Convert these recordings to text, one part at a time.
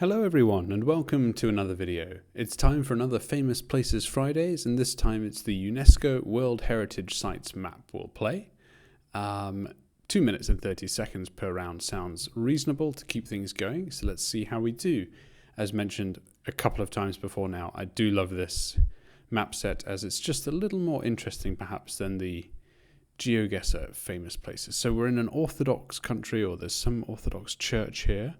Hello everyone and welcome to another video. It's time for another Famous Places Fridays, and this time it's the UNESCO World Heritage Sites map we'll play. 2 minutes and 30 seconds per round sounds reasonable to keep things going, so let's see how we do. As mentioned a couple of times before now, I do love this map set as it's just a little more interesting perhaps than the GeoGuessr Famous Places. So we're in an Orthodox country, or there's some Orthodox church here.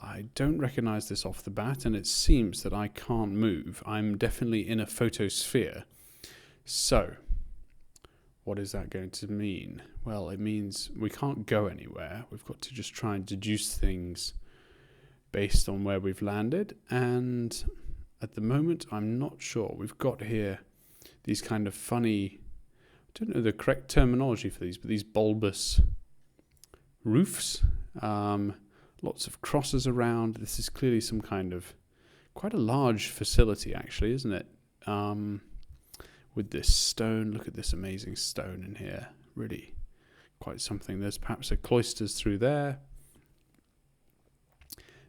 I don't recognize this off the bat, and it seems that I can't move. I'm definitely in a photosphere. So, what is that going to mean? Well, it means we can't go anywhere. We've got to just try and deduce things based on where we've landed, and at the moment, I'm not sure. We've got here these kind of funny, I don't know the correct terminology for these, but these bulbous roofs. Lots of crosses around. This is clearly some kind of quite a large facility, actually, isn't it? With this stone. Look at this amazing stone in here. Really quite something. There's perhaps a cloisters through there.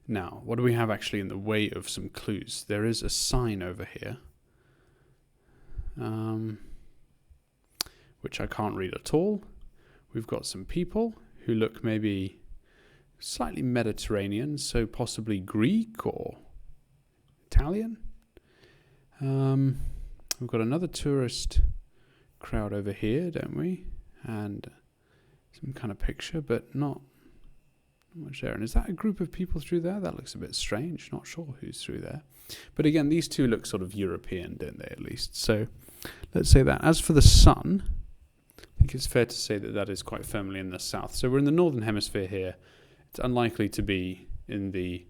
Now, what do we have actually in the way of some clues? There is a sign over here, which I can't read at all. We've got some people who look maybe slightly Mediterranean, so possibly Greek or Italian. We've got another tourist crowd over here, don't we? And some kind of picture, but not much there. And is that a group of people through there? That looks a bit strange. Not sure who's through there. But again, these two look sort of European, don't they, at least? So let's say that. As for the sun, I think it's fair to say that that is quite firmly in the south. So we're in the northern hemisphere here. It's unlikely to be in the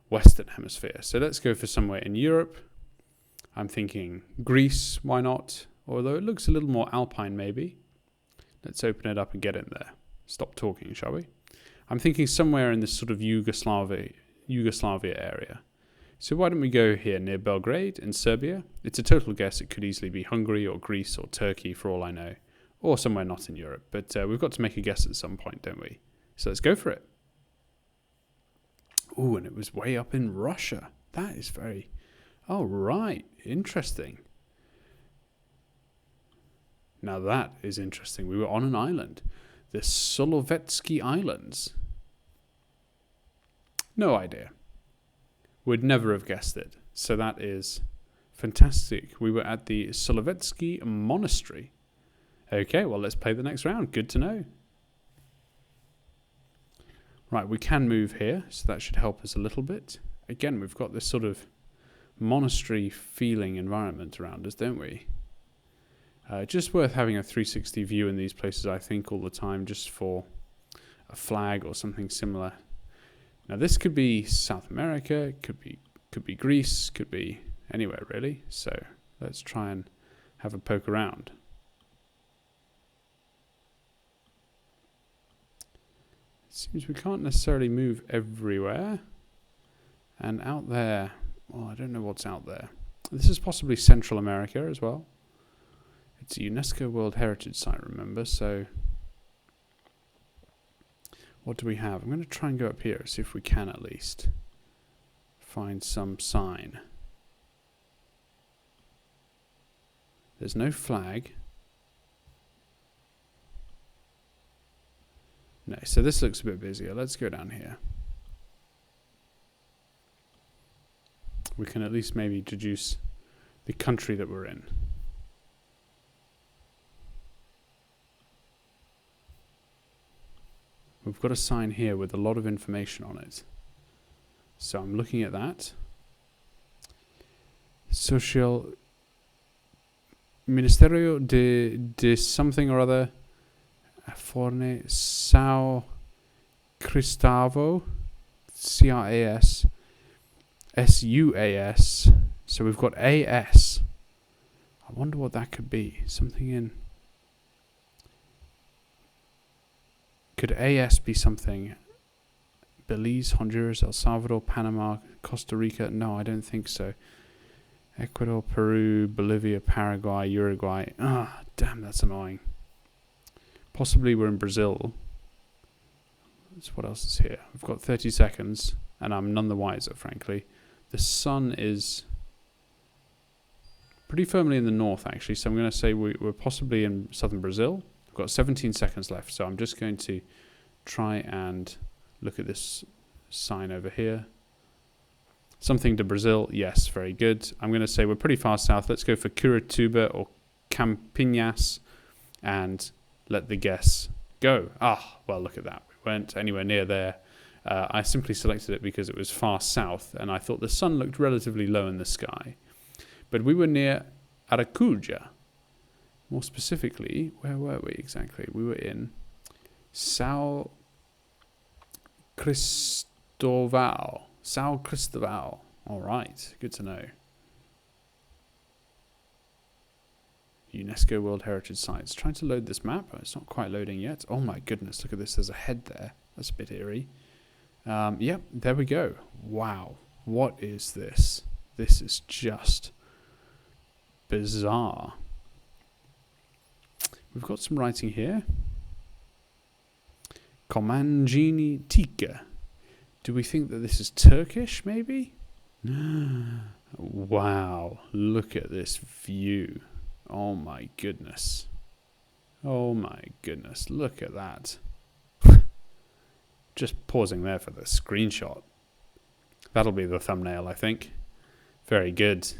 Western Hemisphere. So let's go for somewhere in Europe. I'm thinking Greece, why not? Although it looks a little more alpine maybe. Let's open it up and get in there. Stop talking, shall we? I'm thinking somewhere in this sort of Yugoslavia area. So why don't we go here near Belgrade in Serbia? It's a total guess. It could easily be Hungary or Greece or Turkey for all I know. Or somewhere not in Europe. But we've got to make a guess at some point, don't we? So let's go for it. Oh, and it was way up in Russia. That is very... Oh, right. Interesting. Now that is interesting. We were on an island. The Solovetsky Islands. No idea. Would never have guessed it. So that is fantastic. We were at the Solovetsky Monastery. Okay, well, let's play the next round. Good to know. Right, we can move here, so that should help us a little bit. Again, we've got this sort of monastery feeling environment around us, don't we? Just worth having a 360 view in these places, I think, all the time, just for a flag or something similar. Now, this could be South America, could be Greece, could be anywhere, really. So let's try and have a poke around. Seems we can't necessarily move everywhere. And out there, well, I don't know what's out there. This is possibly Central America as well. It's a UNESCO World Heritage Site, remember, so what do we have? I'm going to try and go up here, see if we can at least find some sign. There's no flag. No, so this looks a bit busier. Let's go down here. We can at least maybe deduce the country that we're in. We've got a sign here with a lot of information on it. So I'm looking at that. Social Ministerio de something or other. Forne Sao Cristavo, CRAS, SUAS. So we've got AS. I wonder what that could be. Something in. Could AS be something? Belize, Honduras, El Salvador, Panama, Costa Rica? No, I don't think so. Ecuador, Peru, Bolivia, Paraguay, Uruguay. Ah, damn, that's annoying. Possibly we're in Brazil. So what else is here? We've got 30 seconds, and I'm none the wiser, frankly. The sun is pretty firmly in the north, actually, so I'm going to say we're possibly in southern Brazil. We've got 17 seconds left, so I'm just going to try and look at this sign over here. Something to Brazil, yes, very good. I'm going to say we're pretty far south. Let's go for Curitiba or Campinas and let the guess go. Ah, well, look at that. We weren't anywhere near there. I simply selected it because it was far south, and I thought the sun looked relatively low in the sky. But we were near Aracuja. More specifically, where were we exactly? We were in São Cristóvão. São Cristóvão. All right, good to know. UNESCO World Heritage Sites. Trying to load this map. It's not quite loading yet. Oh my goodness, look at this. There's a head there. That's a bit eerie. Yep, there we go. Wow, what is this? This is just bizarre. We've got some writing here. Komangini Tika. Do we think that this is Turkish, maybe? Wow, look at this view. Oh my goodness. Oh my goodness, look at that. Just pausing there for the screenshot. That'll be the thumbnail, I think. Very good.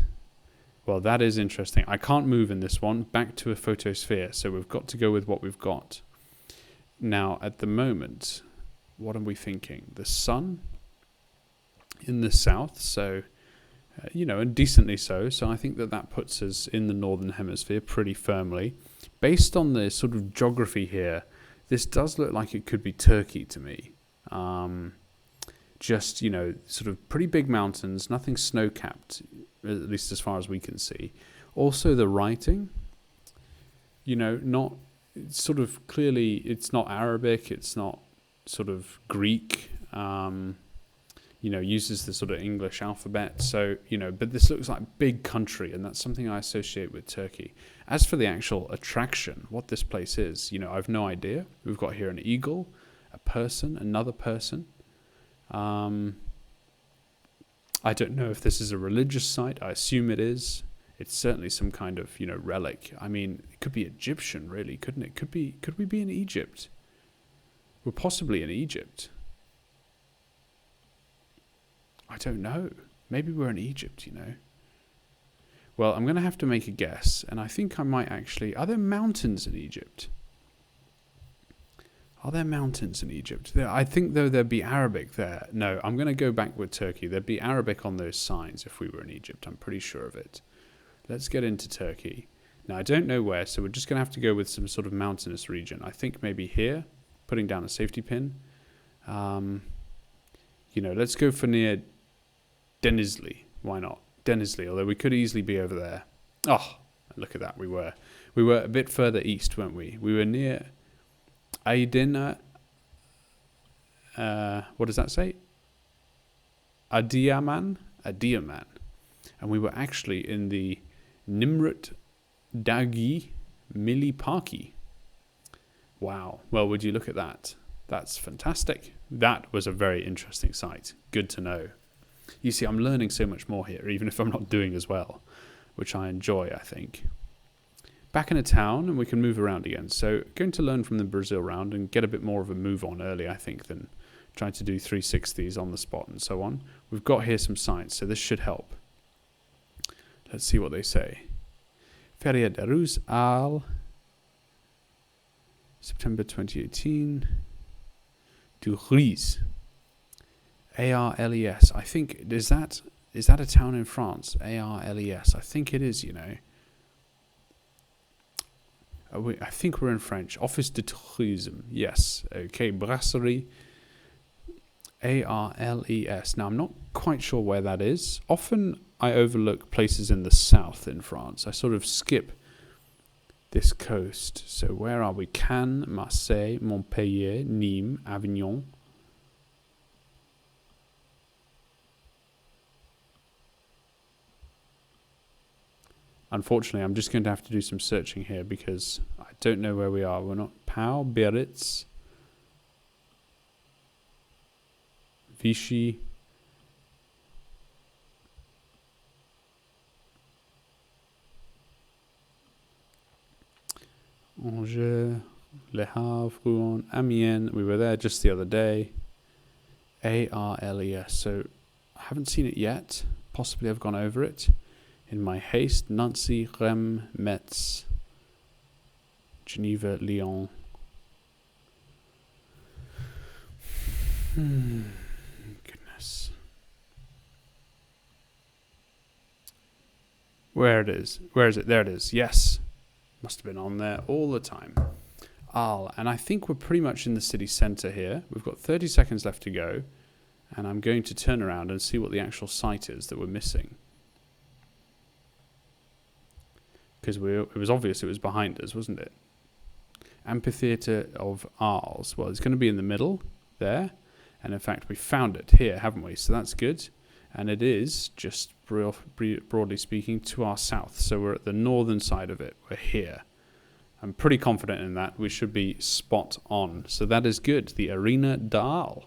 Well, that is interesting. I can't move in this one. Back to a photosphere, so we've got to go with what we've got. Now, at the moment, what are we thinking? The sun in the south, so, and decently so. So I think that puts us in the northern hemisphere pretty firmly. Based on the sort of geography here, this does look like it could be Turkey to me. Just, sort of pretty big mountains, nothing snow-capped, at least as far as we can see. Also the writing, not sort of clearly, it's not Arabic, it's not sort of Greek, uses the sort of English alphabet. So, but this looks like big country, and that's something I associate with Turkey. As for the actual attraction, what this place is, I've no idea. We've got here an eagle, a person, another person. I don't know if this is a religious site. I assume it is. It's certainly some kind of, relic. I mean, it could be Egyptian, really, couldn't it? Could we be in Egypt? We're possibly in Egypt. I don't know. Maybe we're in Egypt, Well, I'm going to have to make a guess, and I think I might actually... Are there mountains in Egypt? Are there mountains in Egypt? I think, though, there'd be Arabic there. No, I'm going to go back with Turkey. There'd be Arabic on those signs if we were in Egypt. I'm pretty sure of it. Let's get into Turkey. Now, I don't know where, so we're just going to have to go with some sort of mountainous region. I think maybe here, putting down a safety pin. Let's go for near Denizli. Why not? Denizli, although we could easily be over there. Oh, look at that. We were a bit further east, weren't we? We were near Aydin. What does that say? Adiyaman. And we were actually in the Nimrut Dagi Milipaki. Wow. Well, would you look at that? That's fantastic. That was a very interesting site. Good to know. You see, I'm learning so much more here, even if I'm not doing as well, which I enjoy, I think. Back in a town, and we can move around again. So going to learn from the Brazil round and get a bit more of a move on early, I think, than trying to do 360s on the spot and so on. We've got here some sites, so this should help. Let's see what they say. Feria de Rus Al, September 2018. Du Ries. Arles. I think, is that a town in France? Arles. I think it is, I think we're in French. Office de Tourisme. Yes. Okay. Brasserie. Arles. Now, I'm not quite sure where that is. Often I overlook places in the south in France. I sort of skip this coast. So where are we? Cannes, Marseille, Montpellier, Nîmes, Avignon. Unfortunately, I'm just going to have to do some searching here because I don't know where we are. We're not Pau, Biarritz. Vichy. Angers, Le Havre, Rouen, Amiens. We were there just the other day. ARLES. So I haven't seen it yet. Possibly I've gone over it in my haste. Nancy, Reims, Metz, Geneva, Lyon. Goodness. Where it is? Where is it? There it is. Yes. Must have been on there all the time. Arles. And I think we're pretty much in the city centre here. We've got 30 seconds left to go. And I'm going to turn around and see what the actual site is that we're missing. Because it was obvious it was behind us, wasn't it? Amphitheatre of Arles. Well, it's going to be in the middle there. And in fact, we found it here, haven't we? So that's good. And it is, just broadly speaking, to our south. So we're at the northern side of it. We're here. I'm pretty confident in that. We should be spot on. So that is good. The Arena d'Arles.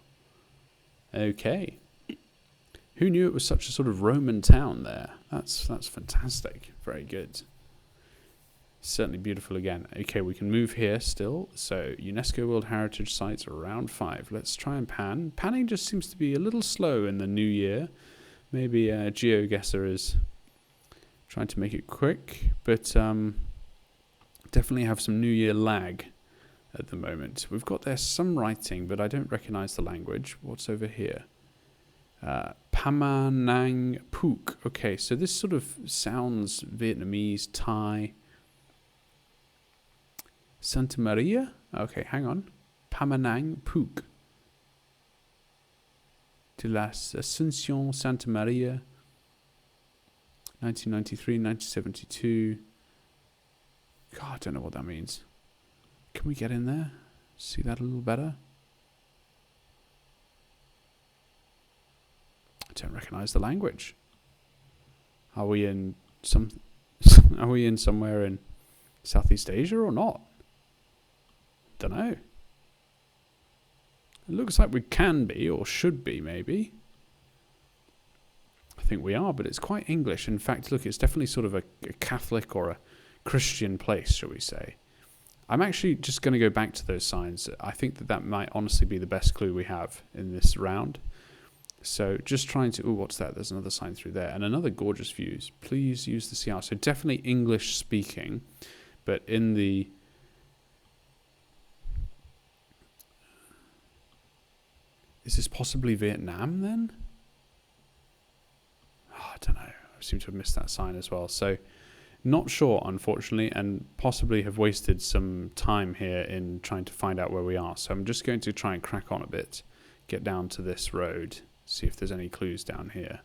Okay. Who knew it was such a sort of Roman town there? That's fantastic. Very good. Certainly beautiful again. Okay, we can move here still. So UNESCO World Heritage Sites round 5. Let's try and pan. Panning just seems to be a little slow in the new year. Maybe GeoGuessr is trying to make it quick, but definitely have some new year lag at the moment. We've got there some writing, but I don't recognize the language. What's over here? Pamanang Phuc. Okay, so this sort of sounds Vietnamese, Thai. Santa Maria? Okay, hang on. Pamanang Phuc. De la Ascension Santa Maria. 1993, 1972. God, I don't know what that means. Can we get in there? See that a little better? I don't recognize the language. Are we in are we in somewhere in Southeast Asia or not? Don't know. It looks like we can be, or should be, maybe. I think we are, but it's quite English. In fact, look, it's definitely sort of a Catholic or a Christian place, shall we say. I'm actually just going to go back to those signs. I think that might honestly be the best clue we have in this round. So just trying to... Oh, what's that? There's another sign through there. And another gorgeous views. Please use the CR. So definitely English speaking, but in the... Is this possibly Vietnam then? Oh, I don't know. I seem to have missed that sign as well. So not sure, unfortunately, and possibly have wasted some time here in trying to find out where we are. So I'm just going to try and crack on a bit, get down to this road, see if there's any clues down here.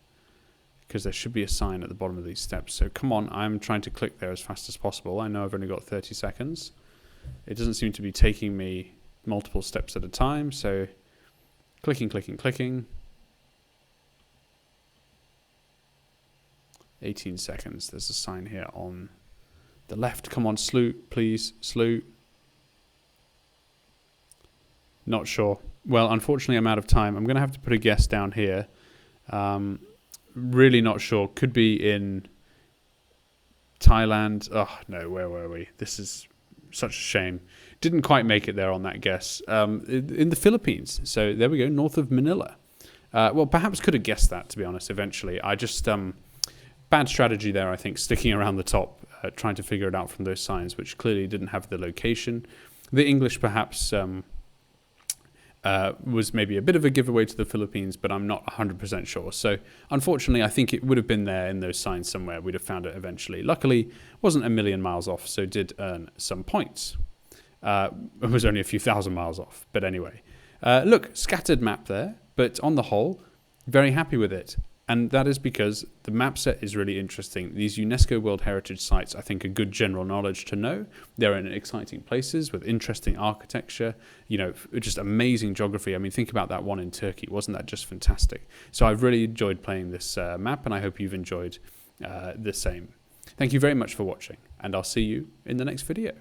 Because there should be a sign at the bottom of these steps. So come on, I'm trying to click there as fast as possible. I know I've only got 30 seconds. It doesn't seem to be taking me multiple steps at a time, so... Clicking, clicking, clicking. 18 seconds. There's a sign here on the left. Come on, sloot, please. Sloot. Not sure. Well, unfortunately, I'm out of time. I'm going to have to put a guess down here. Really not sure. Could be in Thailand. Oh, no, where were we? This is such a shame. Didn't quite make it there on that guess. In the Philippines. So there we go, north of Manila. Well, perhaps could have guessed that, to be honest, eventually. I just... bad strategy there, I think, sticking around the top, trying to figure it out from those signs, which clearly didn't have the location. The English perhaps was maybe a bit of a giveaway to the Philippines, but I'm not 100% sure. So unfortunately, I think it would have been there in those signs somewhere. We'd have found it eventually. Luckily, wasn't a million miles off, so did earn some points. It was only a few thousand miles off, but anyway. Look, scattered map there, but on the whole, very happy with it. And that is because the map set is really interesting. These UNESCO World Heritage Sites, I think, are good general knowledge to know. They're in exciting places with interesting architecture, you know, just amazing geography. I mean, think about that one in Turkey. Wasn't that just fantastic? So I've really enjoyed playing this map, and I hope you've enjoyed the same. Thank you very much for watching, and I'll see you in the next video.